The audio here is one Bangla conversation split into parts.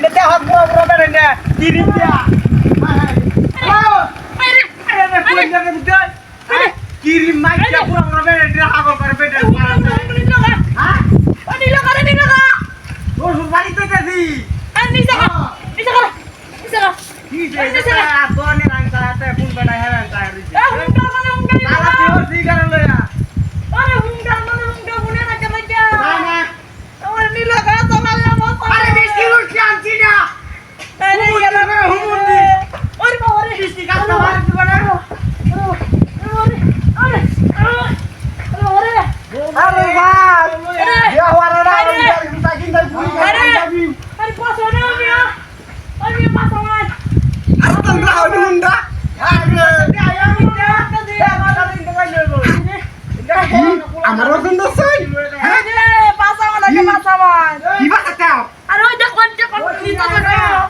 dete hot bro berende kirim dia kirim mai dia pura berende hagol করে বেটে হ্যাঁ নিলো ওর বাড়ি তো গেছি নিচে তোনে রাং চালাতে ফোন বানাই হ্যাঁ তাই রইছে তালা তোর ঠিক করে লয়া আরে হুঙ্গা বুনে না কেন কি না আমার নিলো গাছ চালালে মত আরে বৃষ্টি উঠছে আনছি না আরে গেলে হুমুন্দি ওরে বাবা রে বৃষ্টি গাছ চালাতে দিবা না আরে গাছ ইয়া ওরে না আমি হুঁটা কিনতে পুরি আরে পাসো না আমি পাসো না আরে তো গাও হুন্ডা আরে আয়া মুন্ডা দে আমার দিন তো গাইলো আমার ওজন দছই হ্যাঁ রে পাসাও লাগে পাসাওয়ান কি বাতাও আরে ওই দেখো নিতে দেখো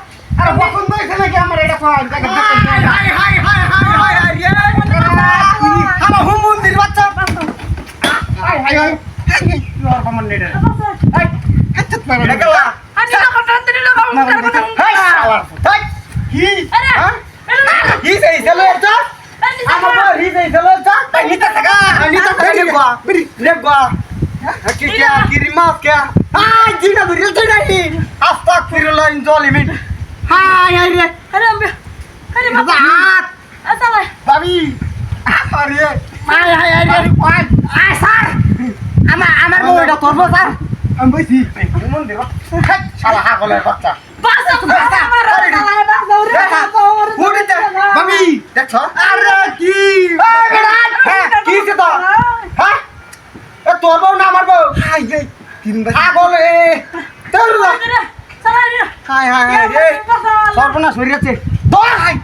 আরে বকন দই খানে কি আমার এটা কোন জায়গা হাই আরে আমার হুম মন্দির বাচ্চা হাই তোর কমন নেডে হাই কচ্চত পারে লাগলা আমি না কটন দিলি লাগাও হাই হাই কি আরে কি সেই চলো এটা আমার রি সেই চলো এটা তাই নিতে থাকা নিতে থাকা নেগবা কি কিরিমাস কে হাই জিনা ধরে চড়াই আস্তাগফিরুল্লাহ ইনজালিমিন হাই আরে বাবা আসলে ভাবি আরে হাই কোন স্যার আমার বউটা করবো স্যার আমি বইছি মন দেব শালা হাগলের বাচ্চা বাসা আমার উড়িতে ভাবি দেখছো আরে কি কি তো হ্যাঁ এ তোর বউ না আমার বউ হাই কিনবা হাগল এ তোর হাই রে সর্বনাশ হয়ে গেছে দর হাই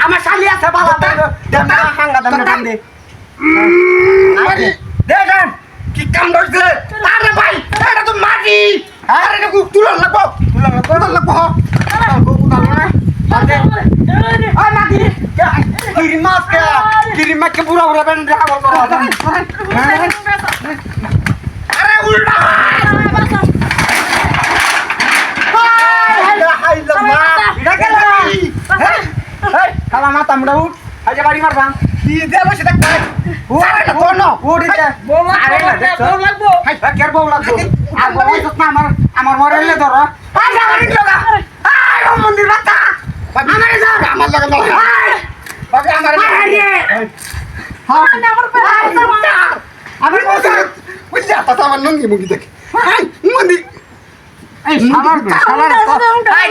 আমার শালি আছে বাবা দেন না হাঙ্গা দেন দে আরে দেখেন কি কাম করছে আরে ভাই এটা তো মাটি আরে এটা তুলা লাগবো আরে মাটি কিরিমাস কে পুরা বেন হাগল করা আরে উল্টা খালা মাতা মুড়া উঠ আজ বাড়ি মারবা কি দেব সেটা কর ওরে কোন ওড়িতে বল আরে না দেখছো বল লাগবো হাই কের বল লাগবো আর বল তো না আমার মরেলে ধর আই গাড়ি লগা আই ও মন্দির বাতা আমারে যা আমার লাগা না বাবা আমারে হ্যাঁ না আমার পে আমি বলছি বুঝা তা আমার নঙ্গি মুগি দেখ হাই মন্দির এই সালার আই